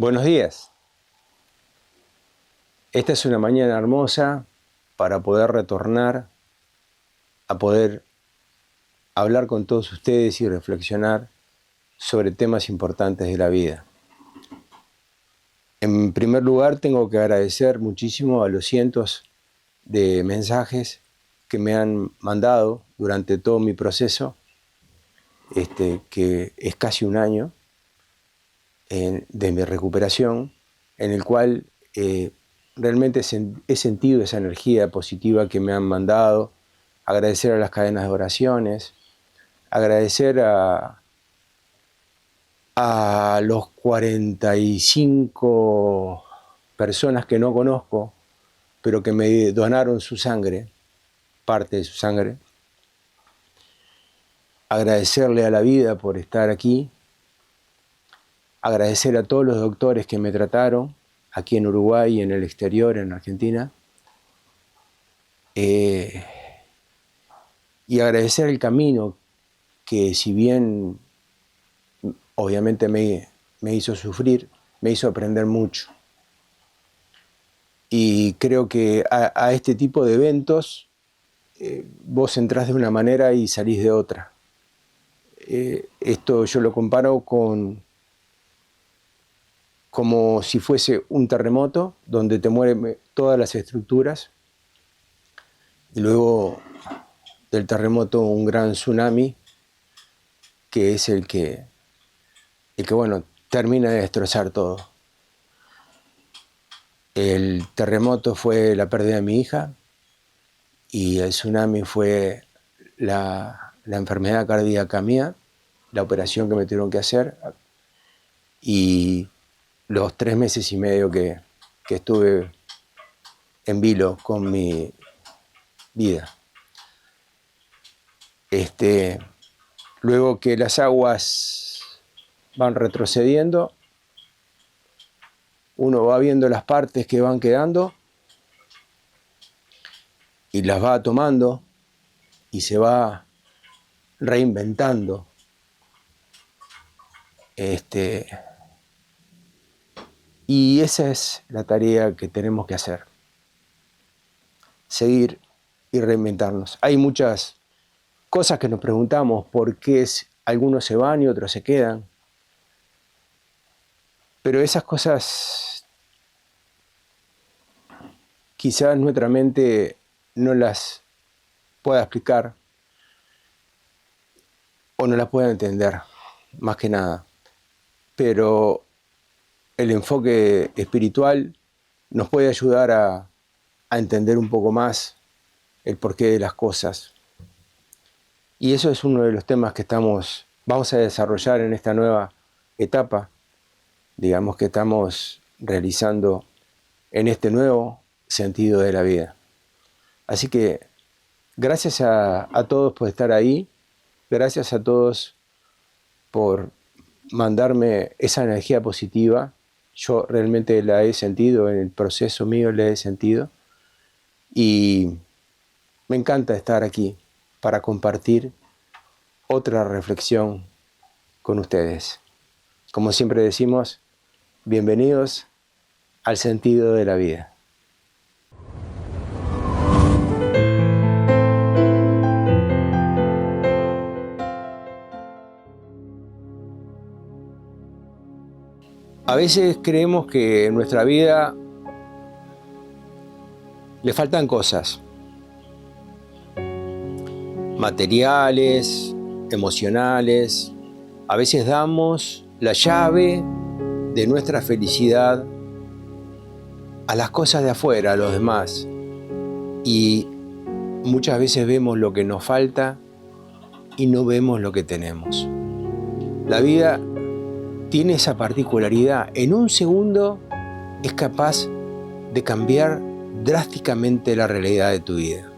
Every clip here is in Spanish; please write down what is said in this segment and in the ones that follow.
Buenos días. Esta es una mañana hermosa para poder retornar a poder hablar con todos ustedes y reflexionar sobre temas importantes de la vida. En primer lugar, tengo que agradecer muchísimo a los cientos de mensajes que me han mandado durante todo mi proceso, que es casi un año de mi recuperación, en el cual realmente he sentido esa energía positiva que me han mandado. Agradecer a las cadenas de oraciones, agradecer a los 45 personas que no conozco, pero que me donaron su sangre, parte de su sangre. Agradecerle a la vida por estar aquí. Agradecer a todos los doctores que me trataron, aquí en Uruguay y en el exterior, en Argentina. Y agradecer el camino que, si bien obviamente me hizo sufrir, me hizo aprender mucho. Y creo que a este tipo de eventos vos entrás de una manera y salís de otra. Esto yo lo comparo como si fuese un terremoto donde te mueren todas las estructuras, y luego del terremoto un gran tsunami que es el que bueno, termina de destrozar todo. El terremoto fue la pérdida de mi hija y el tsunami fue la enfermedad cardíaca mía, la operación que me tuvieron que hacer y los 3 meses y medio que estuve en vilo con mi vida. Luego que las aguas van retrocediendo, uno va viendo las partes que van quedando y las va tomando y se va reinventando. Y esa es la tarea que tenemos que hacer. Seguir y reinventarnos. Hay muchas cosas que nos preguntamos por qué algunos se van y otros se quedan. Pero esas cosas quizás nuestra mente no las pueda explicar o no las pueda entender, más que nada. Pero el enfoque espiritual nos puede ayudar a entender un poco más el porqué de las cosas. Y eso es uno de los temas que vamos a desarrollar en esta nueva etapa, digamos, que estamos realizando en este nuevo sentido de la vida. Así que gracias a todos por estar ahí, gracias a todos por mandarme esa energía positiva. Yo realmente la he sentido, en el proceso mío la he sentido, y me encanta estar aquí para compartir otra reflexión con ustedes. Como siempre decimos, bienvenidos al sentido de la vida. A veces creemos que en nuestra vida le faltan cosas, materiales, emocionales. A veces damos la llave de nuestra felicidad a las cosas de afuera, a los demás. Y muchas veces vemos lo que nos falta y no vemos lo que tenemos. La vida tiene esa particularidad. En un segundo es capaz de cambiar drásticamente la realidad de tu vida.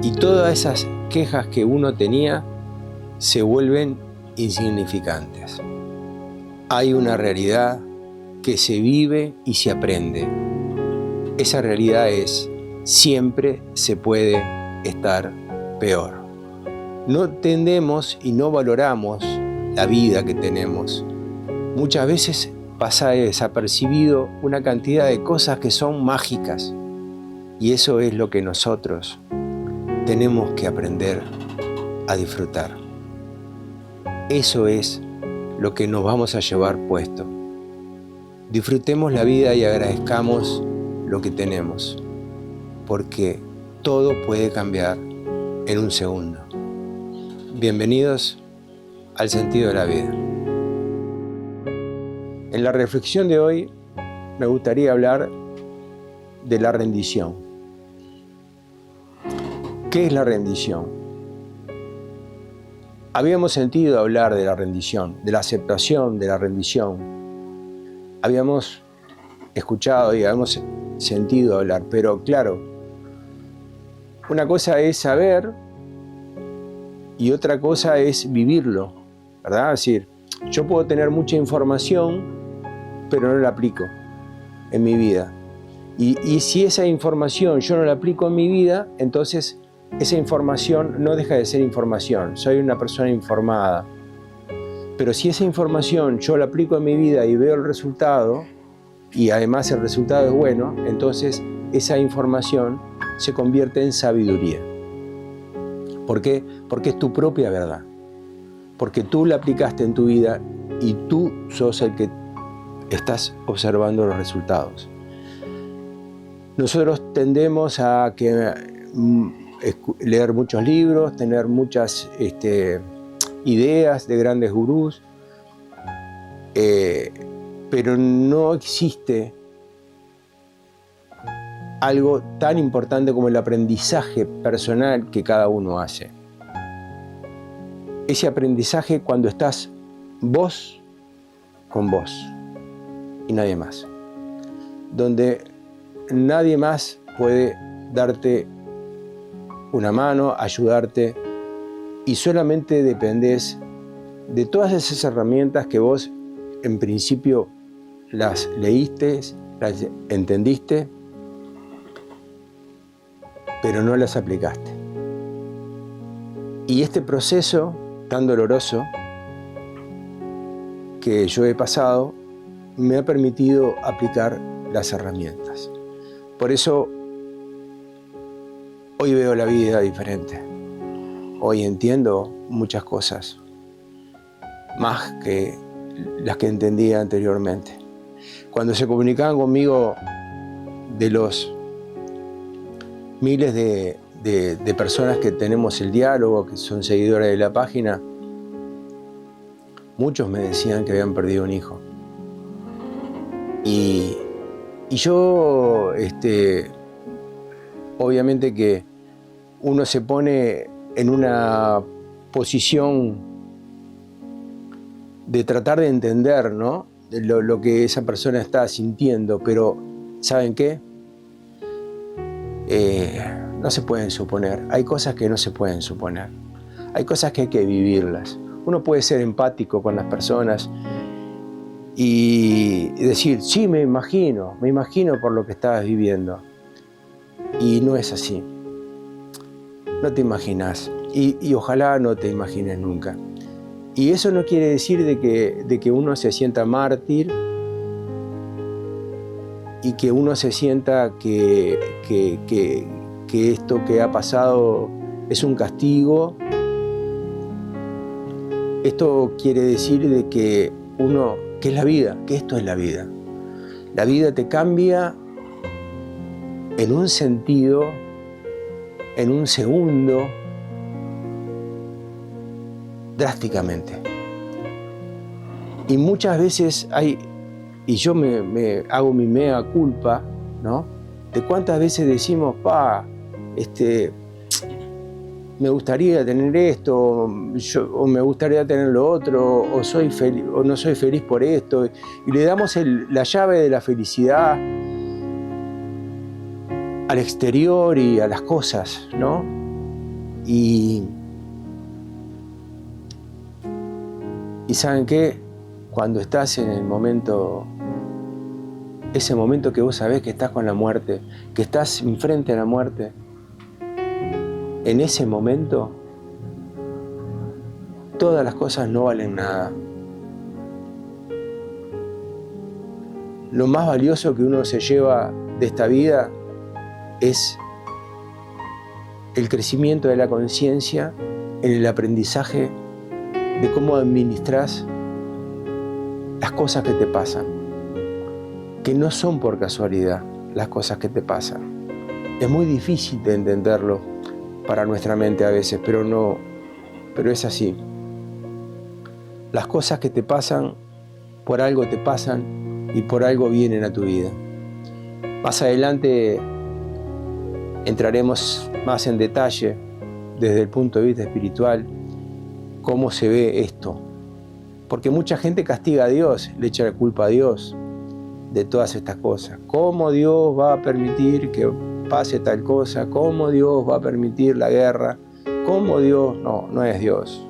Y todas esas quejas que uno tenía se vuelven insignificantes. Hay una realidad que se vive y se aprende. Esa realidad es: siempre se puede estar peor. No entendemos y no valoramos la vida que tenemos. Muchas veces pasa desapercibido una cantidad de cosas que son mágicas. Y eso es lo que nosotros tenemos que aprender a disfrutar. Eso es lo que nos vamos a llevar puesto. Disfrutemos la vida y agradezcamos lo que tenemos, porque todo puede cambiar en un segundo. Bienvenidos al sentido de la vida. En la reflexión de hoy me gustaría hablar de la rendición. ¿Qué es la rendición? Habíamos sentido hablar de la rendición, de la aceptación de la rendición. Habíamos escuchado y habíamos sentido hablar, pero claro, una cosa es saber y otra cosa es vivirlo, ¿verdad? Es decir, yo puedo tener mucha información, pero no la aplico en mi vida. Y si esa información yo no la aplico en mi vida, entonces esa información no deja de ser información. Soy una persona informada. Pero si esa información yo la aplico en mi vida y veo el resultado, y además el resultado es bueno, entonces esa información se convierte en sabiduría. ¿Por qué? Porque es tu propia verdad. Porque tú la aplicaste en tu vida y tú sos el que estás observando los resultados. Nosotros tendemos a leer muchos libros, tener muchas ideas de grandes gurús, pero no existe algo tan importante como el aprendizaje personal que cada uno hace. Ese aprendizaje cuando estás vos con vos y nadie más, donde nadie más puede darte una mano, ayudarte, y solamente dependés de todas esas herramientas que vos en principio las leíste, las entendiste, pero no las aplicaste. Y este proceso tan doloroso que yo he pasado me ha permitido aplicar las herramientas. Por eso hoy veo la vida diferente. Hoy entiendo muchas cosas, más que las que entendía anteriormente. Cuando se comunicaban conmigo de los miles de personas que tenemos el diálogo, que son seguidores de la página, muchos me decían que habían perdido un hijo. Y yo, obviamente que uno se pone en una posición de tratar de entender, ¿no?, lo que esa persona está sintiendo, pero ¿saben qué? No se pueden suponer. Hay cosas que no se pueden suponer. Hay cosas que hay que vivirlas. Uno puede ser empático con las personas y decir, sí, me imagino por lo que estabas viviendo. Y no es así. No te imaginas. Y ojalá no te imagines nunca. Y eso no quiere decir de que uno se sienta mártir y que uno se sienta que esto que ha pasado es un castigo. Esto quiere decir de que ¿qué es la vida? Que esto es la vida. La vida te cambia en un sentido, en un segundo, drásticamente. Y muchas veces y yo me hago mi mea culpa, ¿no?, de cuántas veces decimos, me gustaría tener esto, o me gustaría tener lo otro, o soy feliz, o no soy feliz por esto, y le damos la llave de la felicidad al exterior y a las cosas, ¿no? Y ¿saben qué? Cuando estás en el momento, ese momento que vos sabés que estás con la muerte, que estás enfrente a la muerte, en ese momento todas las cosas no valen nada. lo más valioso que uno se lleva de esta vida es el crecimiento de la conciencia en el aprendizaje de cómo administras las cosas que te pasan, que no son por casualidad las cosas que te pasan. Es muy difícil de entenderlo para nuestra mente a veces, pero es así. Las cosas que te pasan, por algo te pasan y por algo vienen a tu vida. Más adelante entraremos más en detalle desde el punto de vista espiritual cómo se ve esto. Porque mucha gente castiga a Dios, le echa la culpa a Dios de todas estas cosas. ¿Cómo Dios va a permitir que pase tal cosa? ¿Cómo Dios va a permitir la guerra? ¿Cómo Dios? No, no es Dios.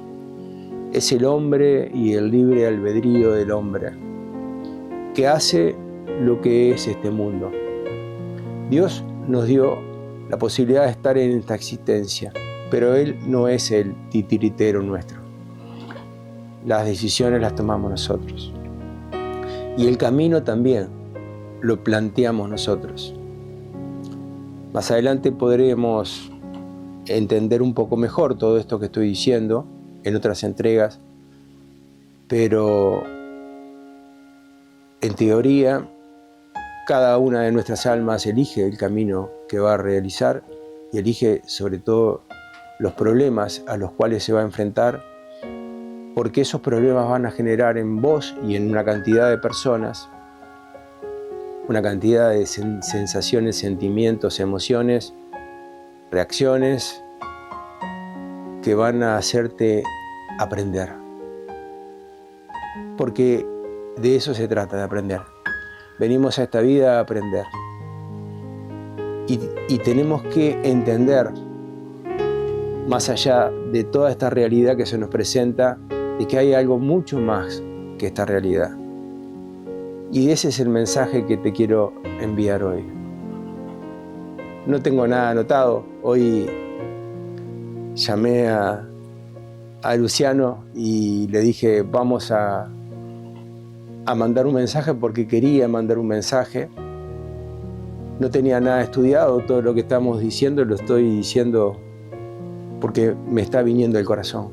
Es el hombre y el libre albedrío del hombre que hace lo que es este mundo. Dios nos dio la posibilidad de estar en esta existencia, pero Él no es el titiritero nuestro. Las decisiones las tomamos nosotros. Y el camino también lo planteamos nosotros. Más adelante podremos entender un poco mejor todo esto que estoy diciendo en otras entregas, pero en teoría cada una de nuestras almas elige el camino que va a realizar y elige sobre todo los problemas a los cuales se va a enfrentar, porque esos problemas van a generar en vos y en una cantidad de personas una cantidad de sensaciones, sentimientos, emociones, reacciones que van a hacerte aprender. Porque de eso se trata, de aprender. Venimos a esta vida a aprender. Y tenemos que entender, más allá de toda esta realidad que se nos presenta, de que hay algo mucho más que esta realidad. Y ese es el mensaje que te quiero enviar hoy. No tengo nada anotado. Hoy llamé a Luciano y le dije, vamos a mandar un mensaje porque quería mandar un mensaje. No tenía nada estudiado, todo lo que estamos diciendo lo estoy diciendo porque me está viniendo del corazón.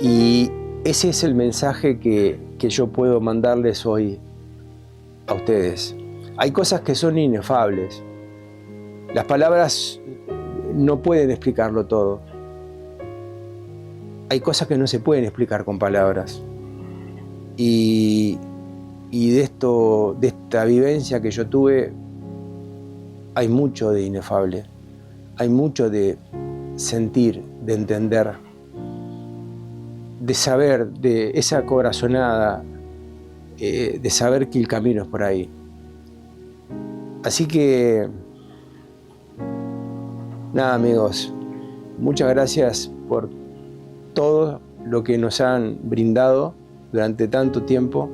Y ese es el mensaje que yo puedo mandarles hoy a ustedes. Hay cosas que son inefables. Las palabras no pueden explicarlo todo. Hay cosas que no se pueden explicar con palabras. Y de esta vivencia que yo tuve, hay mucho de inefable. Hay mucho de sentir, de entender, de saber, de esa corazonada, de saber que el camino es por ahí. Así que, nada amigos, muchas gracias por todo lo que nos han brindado durante tanto tiempo.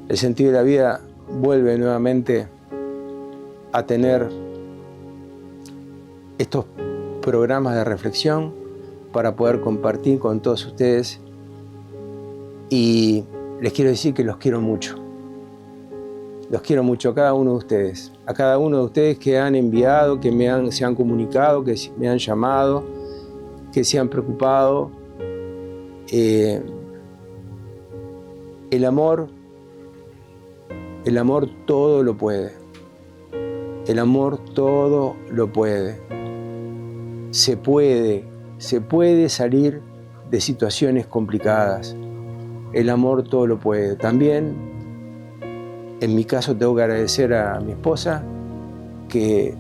El sentido de la vida vuelve nuevamente a tener estos programas de reflexión para poder compartir con todos ustedes. Y les quiero decir que los quiero mucho. Los quiero mucho a cada uno de ustedes. A cada uno de ustedes que han enviado, que se han comunicado, que me han llamado, que se han preocupado. El amor todo lo puede. El amor todo lo puede. Se puede salir de situaciones complicadas. El amor todo lo puede. También, en mi caso, tengo que agradecer a mi esposa que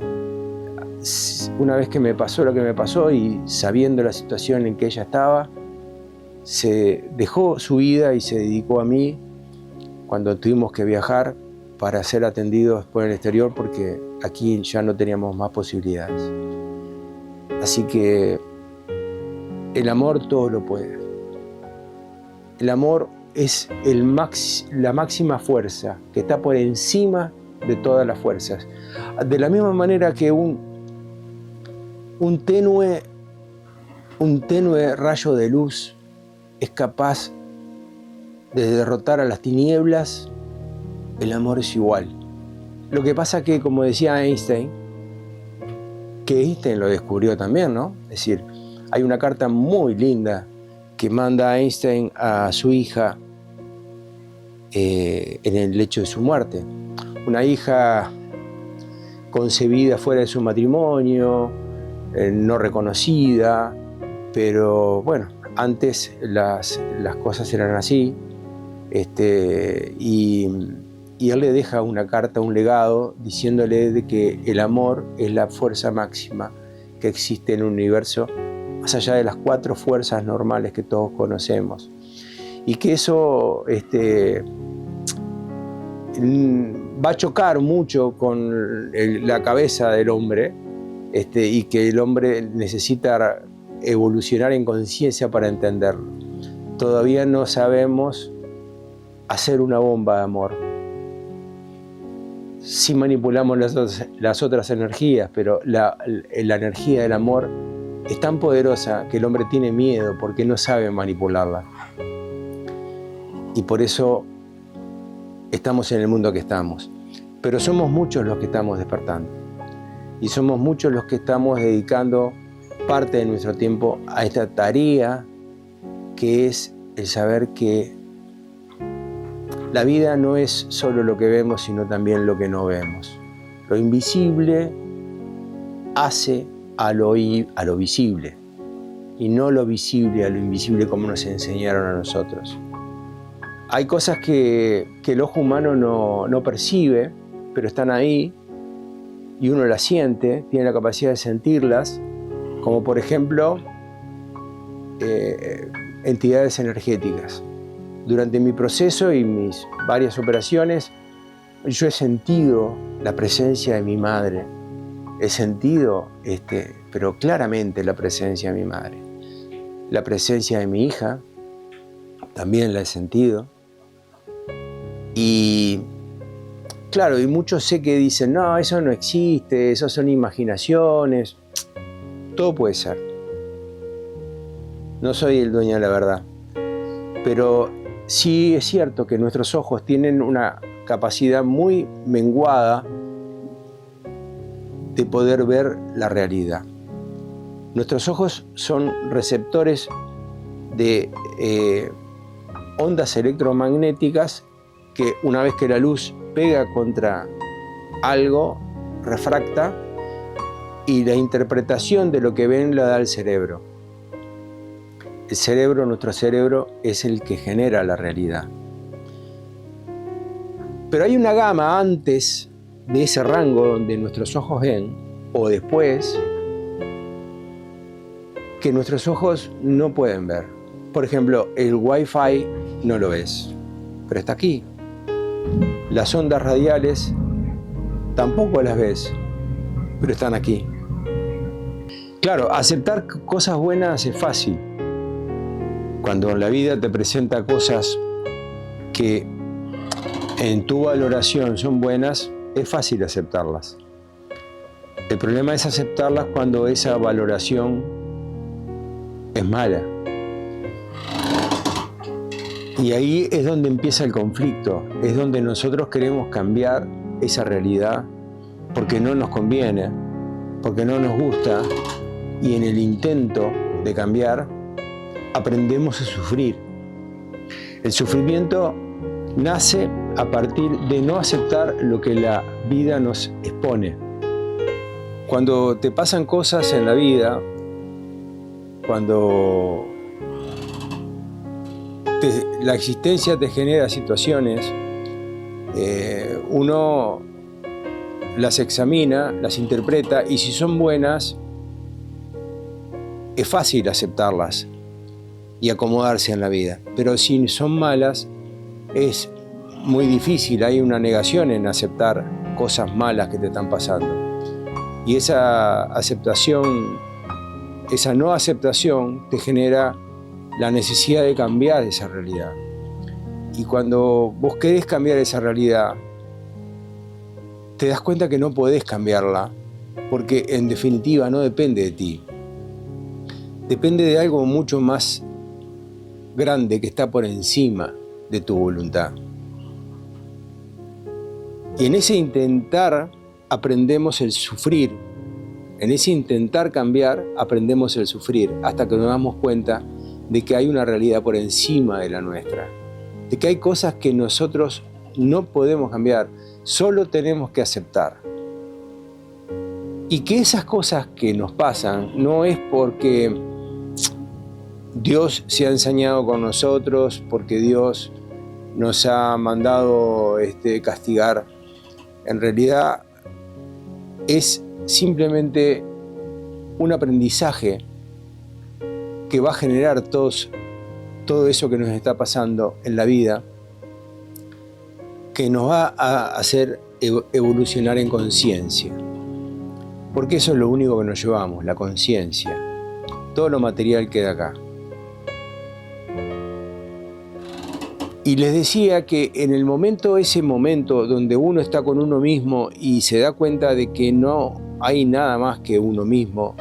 una vez que me pasó lo que me pasó y sabiendo la situación en que ella estaba, se dejó su vida y se dedicó a mí cuando tuvimos que viajar para ser atendidos por el exterior porque aquí ya no teníamos más posibilidades. Así que el amor todo lo puede. El amor es la máxima fuerza que está por encima de todas las fuerzas. De la misma manera que un tenue rayo de luz es capaz de derrotar a las tinieblas, el amor es igual. Lo que pasa que, como decía Einstein, que Einstein lo descubrió también, ¿no? Es decir, hay una carta muy linda que manda Einstein a su hija en el lecho de su muerte. Una hija concebida fuera de su matrimonio, no reconocida, pero bueno, antes las cosas eran así. Y él le deja una carta, un legado, diciéndole de que el amor es la fuerza máxima que existe en el universo, más allá de las 4 fuerzas normales que todos conocemos. Y que eso va a chocar mucho con la cabeza del hombre, y que el hombre necesita evolucionar en conciencia para entenderlo. Todavía no sabemos hacer una bomba de amor. Sí manipulamos las otras energías, pero la energía del amor es tan poderosa que el hombre tiene miedo porque no sabe manipularla. Y por eso estamos en el mundo que estamos. Pero somos muchos los que estamos despertando. Y somos muchos los que estamos dedicando parte de nuestro tiempo a esta tarea que es el saber que la vida no es solo lo que vemos, sino también lo que no vemos. Lo invisible hace a lo visible, y no lo visible a lo invisible como nos enseñaron a nosotros. Hay cosas que el ojo humano no percibe, pero están ahí, y uno las siente, tiene la capacidad de sentirlas, como por ejemplo entidades energéticas. Durante mi proceso y mis varias operaciones, yo he sentido la presencia de mi madre. He sentido, pero claramente la presencia de mi madre. La presencia de mi hija, también la he sentido. Y claro, y muchos sé que dicen, no, eso no existe, eso son imaginaciones. Todo puede ser. No soy el dueño de la verdad. Pero sí es cierto que nuestros ojos tienen una capacidad muy menguada de poder ver la realidad. Nuestros ojos son receptores de ondas electromagnéticas que una vez que la luz pega contra algo, refracta, y la interpretación de lo que ven la da el cerebro. El cerebro, nuestro cerebro, es el que genera la realidad. Pero hay una gama antes de ese rango donde nuestros ojos ven, o después, que nuestros ojos no pueden ver. Por ejemplo, el Wi-Fi no lo ves, pero está aquí. Las ondas radiales tampoco las ves, pero están aquí. Claro, aceptar cosas buenas es fácil. Cuando la vida te presenta cosas que en tu valoración son buenas, es fácil aceptarlas. El problema es aceptarlas cuando esa valoración es mala. Y ahí es donde empieza el conflicto, es donde nosotros queremos cambiar esa realidad porque no nos conviene, porque no nos gusta, y en el intento de cambiar aprendemos a sufrir. El sufrimiento nace a partir de no aceptar lo que la vida nos expone. Cuando te pasan cosas en la vida, cuando la existencia te genera situaciones, uno las examina, las interpreta, y si son buenas, es fácil aceptarlas y acomodarse en la vida. Pero si son malas, es muy difícil, hay una negación en aceptar cosas malas que te están pasando. Y esa aceptación, esa no aceptación te genera la necesidad de cambiar esa realidad. Y cuando vos querés cambiar esa realidad, te das cuenta que no podés cambiarla, porque en definitiva no depende de ti. Depende de algo mucho más grande que está por encima de tu voluntad. Y en ese intentar aprendemos el sufrir. En ese intentar cambiar aprendemos el sufrir hasta que nos damos cuenta de que hay una realidad por encima de la nuestra. De que hay cosas que nosotros no podemos cambiar, solo tenemos que aceptar. Y que esas cosas que nos pasan no es porque Dios se ha ensañado con nosotros, porque Dios nos ha mandado castigar. En realidad es simplemente un aprendizaje que va a generar todo eso que nos está pasando en la vida, que nos va a hacer evolucionar en conciencia. Porque eso es lo único que nos llevamos, la conciencia. Todo lo material queda acá. Y les decía que en el momento, ese momento donde uno está con uno mismo y se da cuenta de que no hay nada más que uno mismo,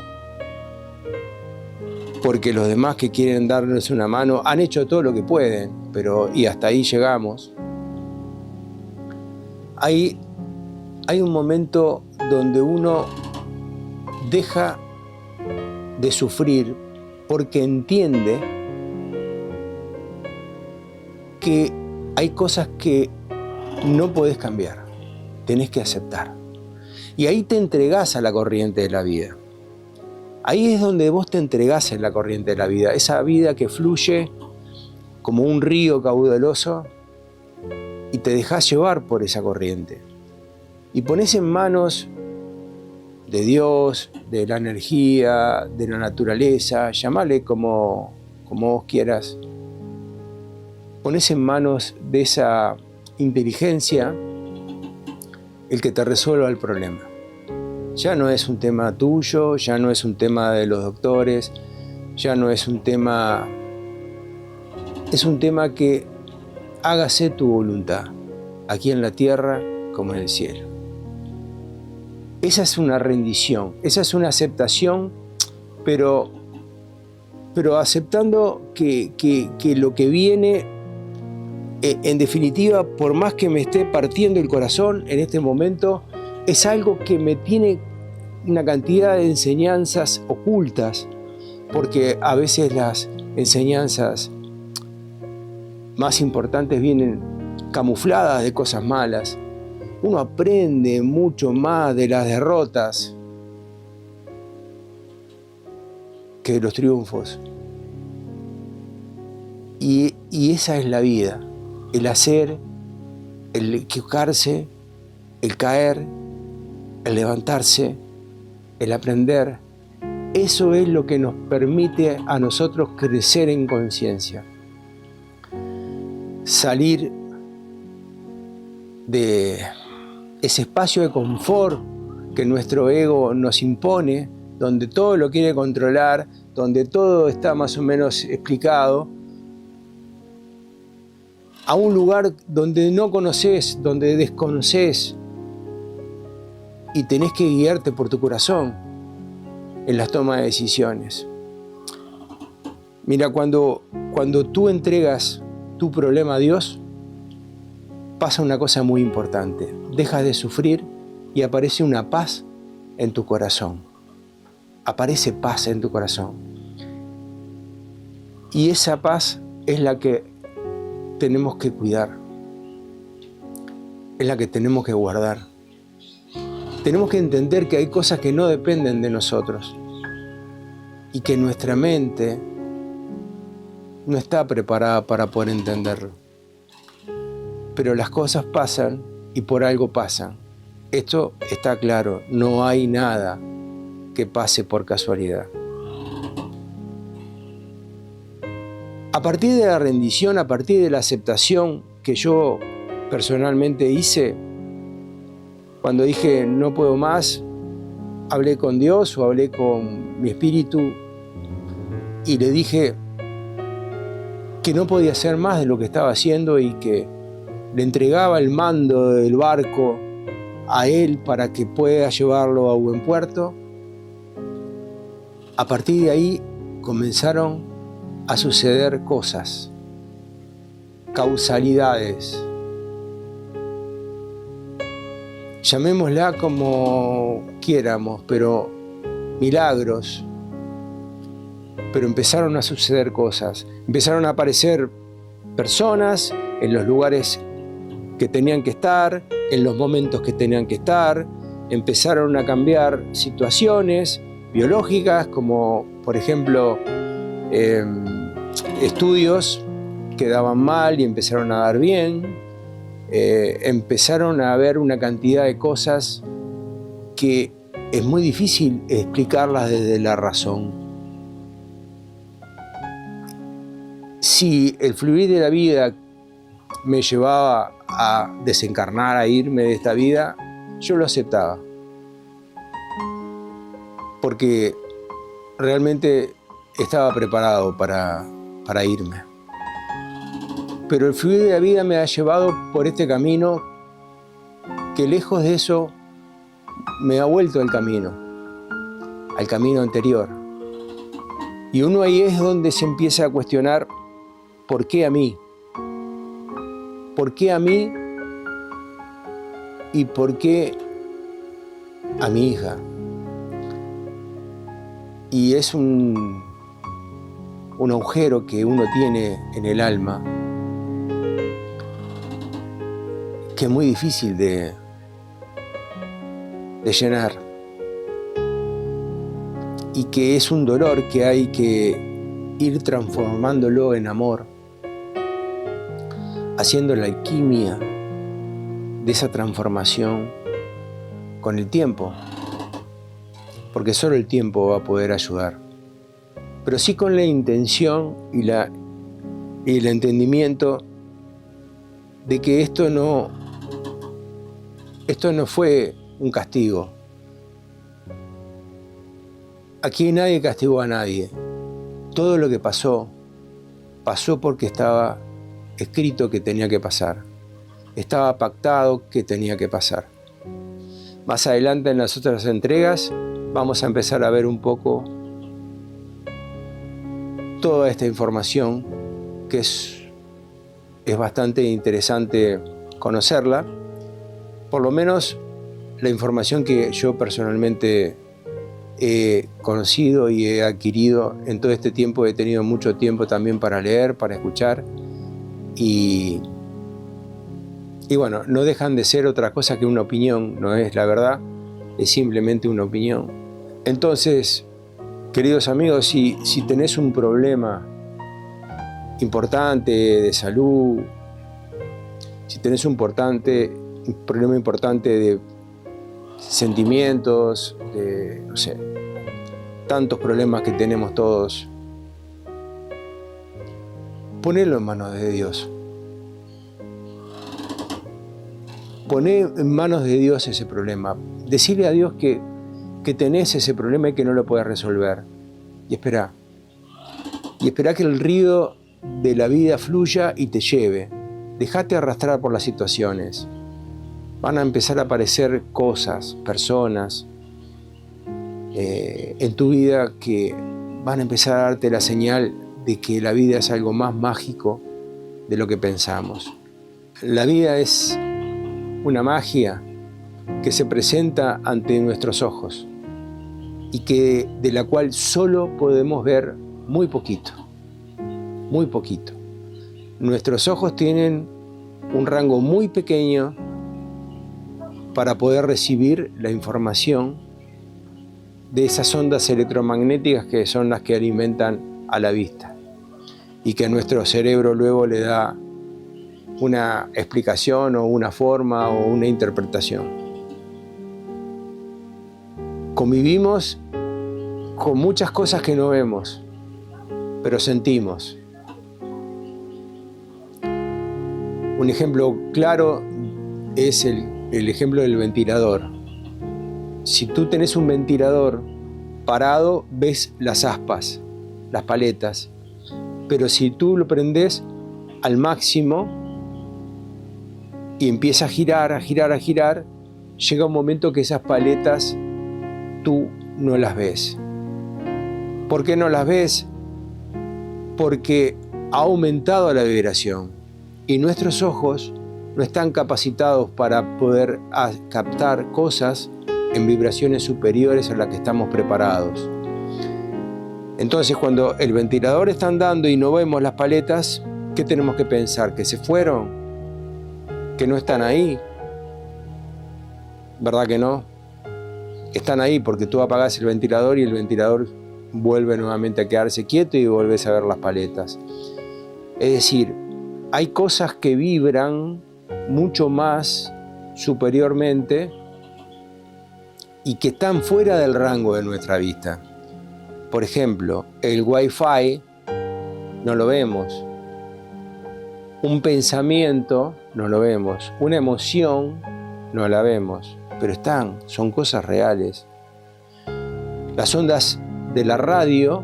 porque los demás que quieren darnos una mano han hecho todo lo que pueden, y hasta ahí llegamos. Hay un momento donde uno deja de sufrir porque entiende que hay cosas que no podés cambiar, tenés que aceptar. Y ahí te entregás a la corriente de la vida. Ahí es donde vos te entregás en la corriente de la vida, esa vida que fluye como un río caudaloso y te dejás llevar por esa corriente. Y ponés en manos de Dios, de la energía, de la naturaleza, llamale como vos quieras. Ponés en manos de esa inteligencia el que te resuelva el problema. Ya no es un tema tuyo, ya no es un tema de los doctores, ya no es un tema... Es un tema que hágase tu voluntad, aquí en la tierra como en el cielo. Esa es una rendición, esa es una aceptación, pero aceptando que lo que viene, en definitiva, por más que me esté partiendo el corazón en este momento, es algo que me tiene una cantidad de enseñanzas ocultas, porque a veces las enseñanzas más importantes vienen camufladas de cosas malas. Uno aprende mucho más de las derrotas que de los triunfos. Y esa es la vida, el hacer, el equivocarse, el caer, el levantarse, el aprender. Eso es lo que nos permite a nosotros crecer en conciencia. Salir de ese espacio de confort que nuestro ego nos impone, donde todo lo quiere controlar, donde todo está más o menos explicado, a un lugar donde no conoces, donde desconoces, y tenés que guiarte por tu corazón en las tomas de decisiones. Mira, cuando tú entregas tu problema a Dios, pasa una cosa muy importante. Dejas de sufrir y aparece una paz en tu corazón. Aparece paz en tu corazón. Y esa paz es la que tenemos que cuidar. Es la que tenemos que guardar. Tenemos que entender que hay cosas que no dependen de nosotros y que nuestra mente no está preparada para poder entenderlo. Pero las cosas pasan y por algo pasan. Esto está claro, no hay nada que pase por casualidad. A partir de la rendición, a partir de la aceptación que yo personalmente hice, cuando dije no puedo más, hablé con Dios o hablé con mi espíritu y le dije que no podía hacer más de lo que estaba haciendo y que le entregaba el mando del barco a él para que pueda llevarlo a buen puerto. A partir de ahí comenzaron a suceder cosas, causalidades. llamémosla como quieramos, pero milagros. Pero empezaron a suceder cosas, empezaron a aparecer personas en los lugares que tenían que estar, en los momentos que tenían que estar, empezaron a cambiar situaciones biológicas, como por ejemplo estudios que daban mal y empezaron a dar bien, empezaron a haber una cantidad de cosas que es muy difícil explicarlas desde la razón. Si el fluir de la vida me llevaba a desencarnar, a irme de esta vida, yo lo aceptaba. Porque realmente estaba preparado para irme. Pero el fluir de la vida me ha llevado por este camino que lejos de eso me ha vuelto al camino anterior. Y uno ahí es donde se empieza a cuestionar: ¿por qué a mí? ¿Por qué a mí? ¿Y por qué a mi hija? Y es un agujero que uno tiene en el alma que es muy difícil de llenar, y que es un dolor que hay que ir transformándolo en amor, haciendo la alquimia de esa transformación con el tiempo, porque solo el tiempo va a poder ayudar, pero sí con la intención y el entendimiento de que esto no fue un castigo. Aquí nadie castigó a nadie. Todo lo que pasó porque estaba escrito que tenía que pasar. Estaba pactado que tenía que pasar. Más adelante en las otras entregas vamos a empezar a ver un poco toda esta información, que es bastante interesante conocerla. Por lo menos la información que yo personalmente he conocido y he adquirido en todo este tiempo. He tenido mucho tiempo también para leer, para escuchar, y bueno, no dejan de ser otra cosa que una opinión, no es la verdad, es simplemente una opinión. Entonces, queridos amigos, si tenés un problema importante de salud, si tenés un problema importante de sentimientos, de, no sé, tantos problemas que tenemos todos, ponelo en manos de Dios. Poné en manos de Dios ese problema. Decirle a Dios que tenés ese problema y que no lo podés resolver. Y esperá. Y esperá que el río de la vida fluya y te lleve. Dejate arrastrar por las situaciones. Van a empezar a aparecer cosas, personas en tu vida que van a empezar a darte la señal de que la vida es algo más mágico de lo que pensamos. La vida es una magia que se presenta ante nuestros ojos y de la cual solo podemos ver muy poquito, muy poquito. Nuestros ojos tienen un rango muy pequeño para poder recibir la información de esas ondas electromagnéticas que son las que alimentan a la vista y que a nuestro cerebro luego le da una explicación o una forma o una interpretación. Convivimos con muchas cosas que no vemos, pero sentimos. Un ejemplo claro es el ejemplo del ventilador. Si tú tenés un ventilador parado, ves las aspas, las paletas, pero si tú lo prendés al máximo y empieza a girar, llega un momento que esas paletas tú no las ves. ¿Por qué no las ves? Porque ha aumentado la vibración y nuestros ojos no están capacitados para poder captar cosas en vibraciones superiores a las que estamos preparados. Entonces, cuando el ventilador está andando y no vemos las paletas, ¿qué tenemos que pensar? ¿Que se fueron? ¿Que no están ahí? ¿Verdad que no? Están ahí porque tú apagás el ventilador y el ventilador vuelve nuevamente a quedarse quieto y volvés a ver las paletas. Es decir, hay cosas que vibran mucho más superiormente y que están fuera del rango de nuestra vista. Por ejemplo, el Wi-Fi no lo vemos. Un pensamiento no lo vemos. Una emoción no la vemos. Pero son cosas reales. Las ondas de la radio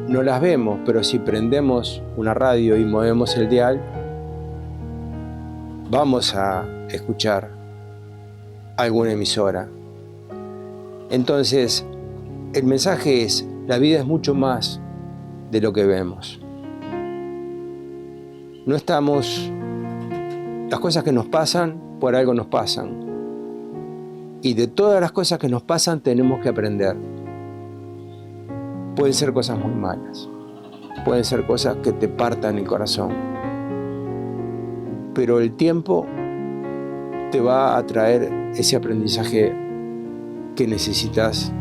no las vemos, pero si prendemos una radio y movemos el dial, vamos a escuchar alguna emisora. Entonces, el mensaje es, la vida es mucho más de lo que vemos. No estamos, las cosas que nos pasan, por algo nos pasan. Y de todas las cosas que nos pasan tenemos que aprender. Pueden ser cosas muy malas, pueden ser cosas que te partan el corazón. Pero el tiempo te va a traer ese aprendizaje que necesitas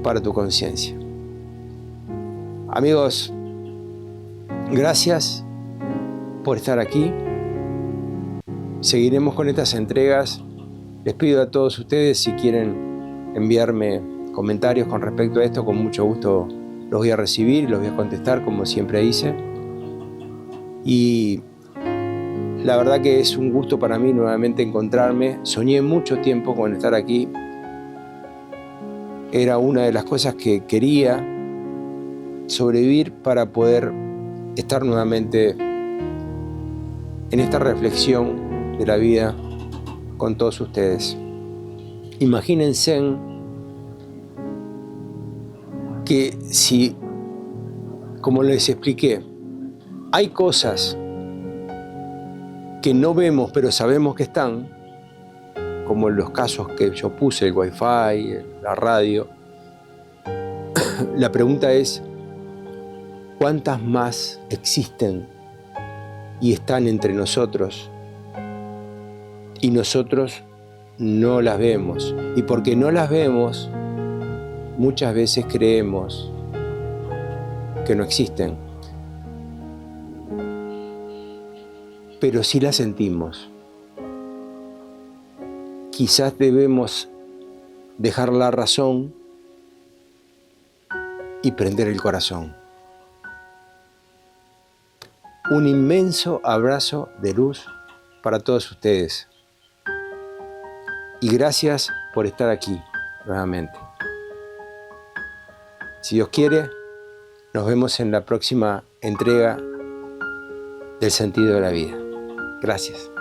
para tu conciencia. Amigos, gracias por estar aquí. Seguiremos con estas entregas. Les pido a todos ustedes, si quieren enviarme comentarios con respecto a esto, con mucho gusto los voy a recibir y los voy a contestar como siempre hice. Y la verdad que es un gusto para mí nuevamente encontrarme. Soñé mucho tiempo con estar aquí. Era una de las cosas que quería sobrevivir para poder estar nuevamente en esta reflexión de la vida con todos ustedes. Imagínense que si, como les expliqué, hay cosas que no vemos pero sabemos que están, como en los casos que yo puse, el Wi-Fi, la radio, la pregunta es, ¿cuántas más existen y están entre nosotros? Y nosotros no las vemos. Y porque no las vemos, muchas veces creemos que no existen. Pero sí las sentimos. Quizás debemos dejar la razón y prender el corazón. Un inmenso abrazo de luz para todos ustedes. Y gracias por estar aquí nuevamente. Si Dios quiere, nos vemos en la próxima entrega del sentido de la vida. Gracias.